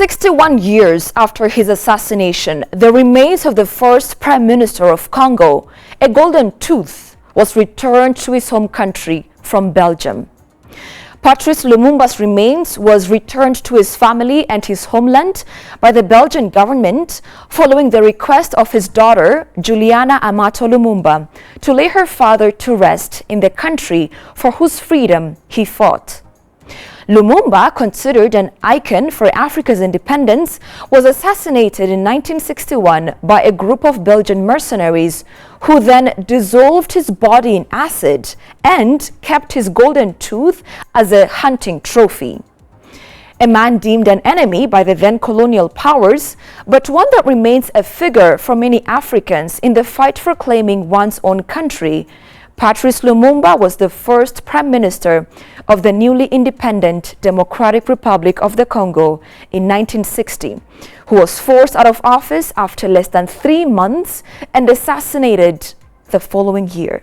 61 years after his assassination, the remains of the first Prime Minister of Congo, a golden tooth, was returned to his home country from Belgium. Patrice Lumumba's remains was returned to his family and his homeland by the Belgian government following the request of his daughter, Juliana Amato Lumumba, to lay her father to rest in the country for whose freedom he fought. Lumumba, considered an icon for Africa's independence, was assassinated in 1961 by a group of Belgian mercenaries who then dissolved his body in acid and kept his golden tooth as a hunting trophy. A man deemed an enemy by the then colonial powers, but one that remains a figure for many Africans in the fight for claiming one's own country, Patrice Lumumba was the first Prime Minister of the newly independent Democratic Republic of the Congo in 1960, who was forced out of office after less than 3 months and assassinated the following year.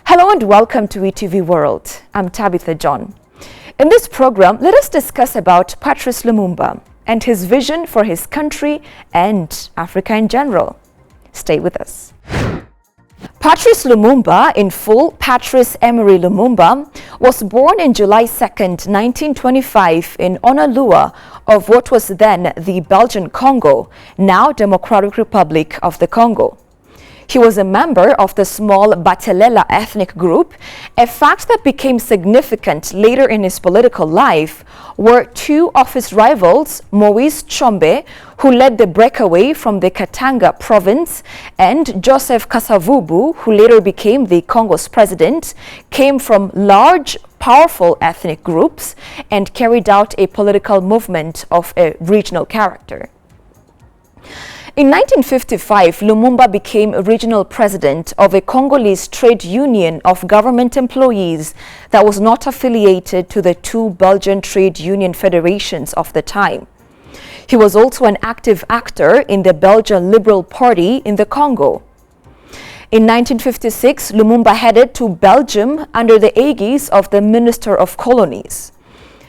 Hello and welcome to ETV World. I'm Tabitha John. In this program, let us discuss about Patrice Lumumba and his vision for his country and Africa in general. Stay with us. Patrice Lumumba, in full Patrice Emery Lumumba, was born in July 2nd, 1925 in Onalua of what was then the Belgian Congo, now Democratic Republic of the Congo. He was a member of the small Batelela ethnic group, a fact that became significant later in his political life, where two of his rivals, Moise Tshombe, who led the breakaway from the Katanga province, and Joseph Kasavubu, who later became the Congo's president, came from large, powerful ethnic groups and carried out a political movement of a regional character. In 1955, Lumumba became regional president of a Congolese trade union of government employees that was not affiliated to the two Belgian trade union federations of the time. He was also an active actor in the Belgian Liberal Party in the Congo. In 1956, Lumumba headed to Belgium under the aegis of the Minister of Colonies.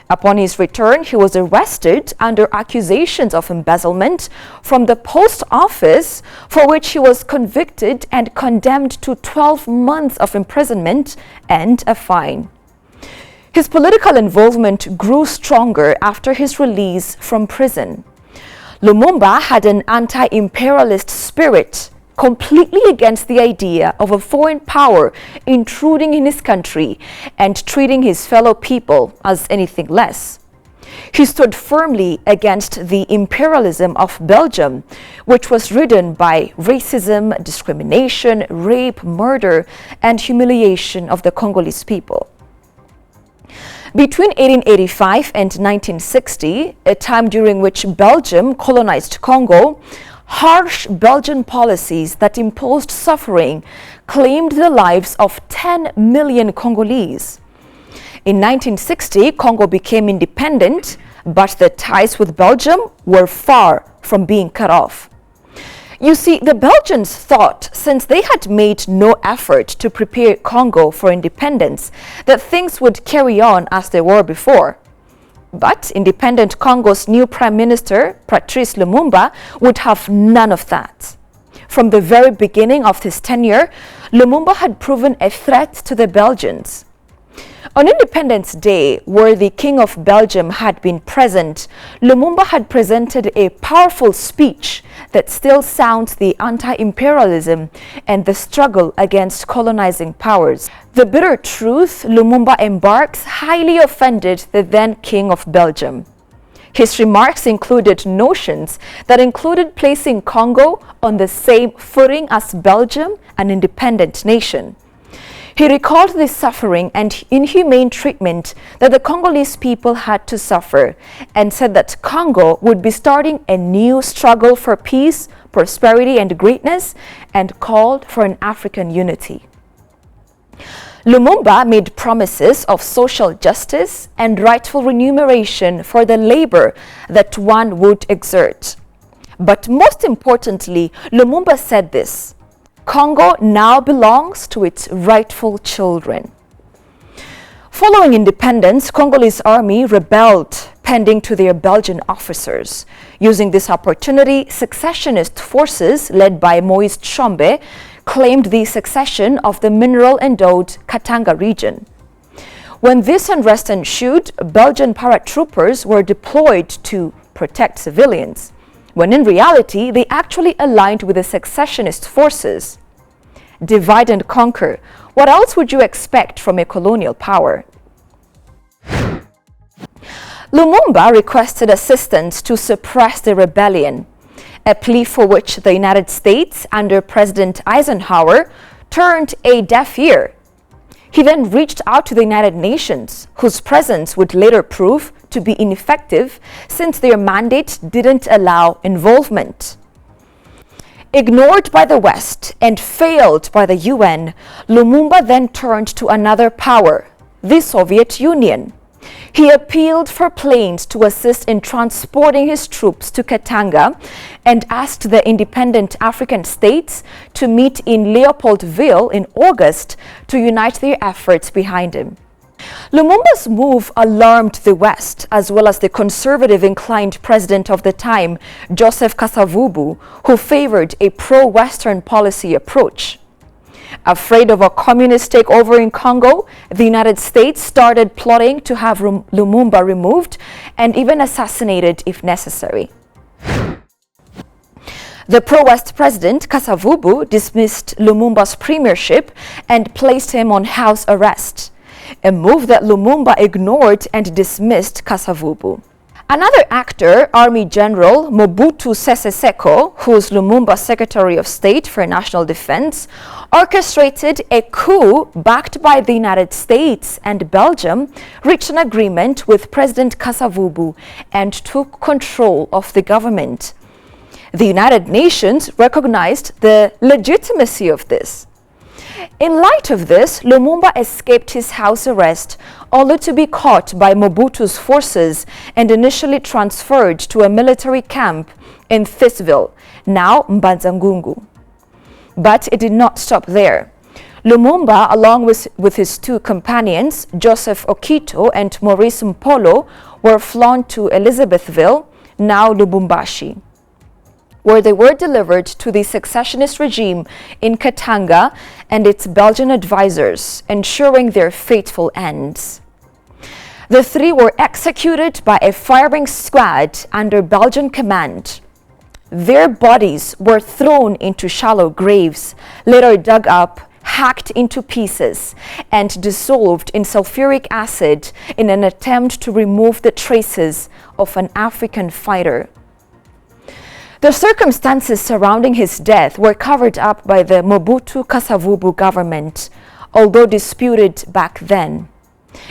Upon his return, he was arrested under accusations of embezzlement from the post office, for which he was convicted and condemned to 12 months of imprisonment and a fine. His political involvement grew stronger after his release from prison. Lumumba had an anti-imperialist spirit, completely against the idea of a foreign power intruding in his country and treating his fellow people as anything less. He stood firmly against the imperialism of Belgium, which was ridden by racism, discrimination, rape, murder, and humiliation of the Congolese people. Between 1885 and 1960, a time during which Belgium colonized Congo, harsh Belgian policies that imposed suffering claimed the lives of 10 million Congolese. In 1960, Congo became independent, but the ties with Belgium were far from being cut off. You see, the Belgians thought, since they had made no effort to prepare Congo for independence, that things would carry on as they were before. But independent Congo's new Prime Minister, Patrice Lumumba, would have none of that. From the very beginning of his tenure, Lumumba had proven a threat to the Belgians. On Independence Day, where the King of Belgium had been present, Lumumba had presented a powerful speech that still sounds the anti-imperialism and the struggle against colonizing powers. The bitter truth Lumumba embarks highly offended the then King of Belgium. His remarks included notions that included placing Congo on the same footing as Belgium, an independent nation. He recalled the suffering and inhumane treatment that the Congolese people had to suffer and said that Congo would be starting a new struggle for peace, prosperity, and greatness, and called for an African unity. Lumumba made promises of social justice and rightful remuneration for the labor that one would exert. But most importantly, Lumumba said this: Congo now belongs to its rightful children. Following independence, Congolese army rebelled, pending to their Belgian officers. Using this opportunity, secessionist forces led by Moise Tshombe claimed the succession of the mineral-endowed Katanga region. When this unrest ensued, Belgian paratroopers were deployed to protect civilians, when in reality they actually aligned with the secessionist forces. Divide and conquer. What else would you expect from a colonial power? Lumumba requested assistance to suppress the rebellion, a plea for which the United States, under President Eisenhower, turned a deaf ear. He then reached out to the United Nations, whose presence would later prove to be ineffective since their mandate didn't allow involvement. Ignored by the West and failed by the UN, Lumumba then turned to another power, the Soviet Union. He appealed for planes to assist in transporting his troops to Katanga and asked the independent African states to meet in Leopoldville in August to unite their efforts behind him. Lumumba's move alarmed the West, as well as the conservative-inclined president of the time, Joseph Kasavubu, who favored a pro-Western policy approach. Afraid of a communist takeover in Congo, the United States started plotting to have Lumumba removed and even assassinated if necessary. The pro-West president, Kasavubu, dismissed Lumumba's premiership and placed him on house arrest, a move that Lumumba ignored and dismissed Kasavubu. Another actor, Army General Mobutu Sese Seko, who is Lumumba's Secretary of State for National Defense, orchestrated a coup backed by the United States and Belgium, reached an agreement with President Kasavubu, and took control of the government. The United Nations recognized the legitimacy of this. In light of this, Lumumba escaped his house arrest, only to be caught by Mobutu's forces and initially transferred to a military camp in Thisville, now Mbanza-Ngungu. But it did not stop there. Lumumba, along with his two companions, Joseph Okito and Maurice Mpolo, were flown to Elizabethville, now Lubumbashi, where they were delivered to the secessionist regime in Katanga and its Belgian advisors, ensuring their fateful ends. The three were executed by a firing squad under Belgian command. Their bodies were thrown into shallow graves, later dug up, hacked into pieces, and dissolved in sulfuric acid in an attempt to remove the traces of an African fighter. The circumstances surrounding his death were covered up by the Mobutu Kasavubu government, although disputed back then.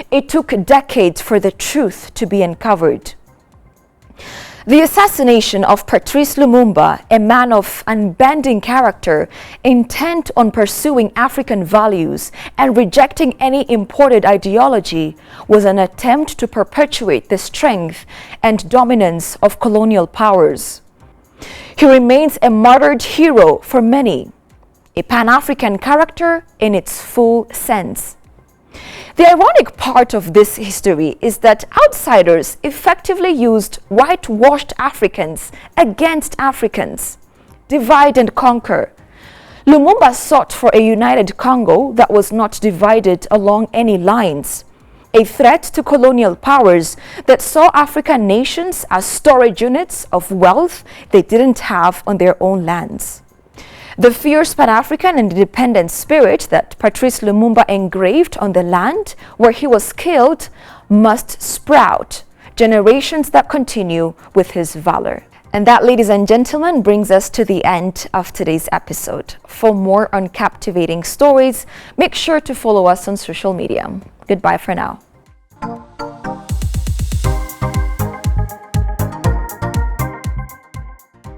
It took decades for the truth to be uncovered. The assassination of Patrice Lumumba, a man of unbending character, intent on pursuing African values and rejecting any imported ideology, was an attempt to perpetuate the strength and dominance of colonial powers. He remains a martyred hero for many, a Pan-African character in its full sense. The ironic part of this history is that outsiders effectively used whitewashed Africans against Africans. Divide and conquer. Lumumba sought for a united Congo that was not divided along any lines, a threat to colonial powers that saw African nations as storage units of wealth they didn't have on their own lands. The fierce Pan-African and independent spirit that Patrice Lumumba engraved on the land where he was killed must sprout generations that continue with his valor. And that, ladies and gentlemen, brings us to the end of today's episode. For more on captivating stories, make sure to follow us on social media. Goodbye for now.